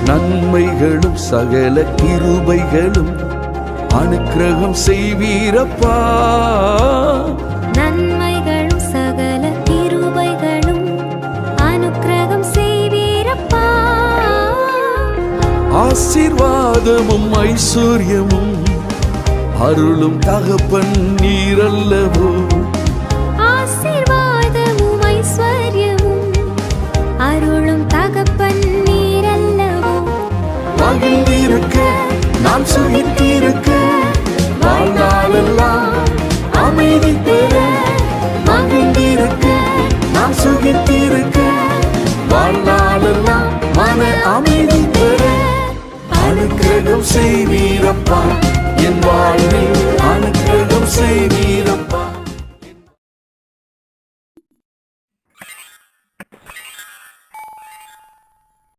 நன்மைகளும் சகல கிருபைகளும் அனுக்கிரகம் செய்வீரப்பா. நன்மைகளும் சகல கிருபைகளும் அனுக்கிரகம் செய்வீரப்பா. ஆசீர்வாதமும் ஐஸ்வர்யமும் அருளும் தகப்பன் நீரல்லவோ. ஆசீர்வாதமும் ஐஸ்வர்யமும் அருளும் தகப்பன் நீரல்லவோ. மகிழ்ந்திருக்க நாம் சுகித்திருக்க வாழ்நாளெல்லாம் அமைதி பெற. மகிழ்ந்திருக்க நாம் சுகித்திருக்க வாழ்நாளெல்லாம் மன அமைதி பெற. அனுக்கிரகம் செய்வீரப்பா, என் வாழ்வில் அனுக்கிரகம் செய்வீரப்பா.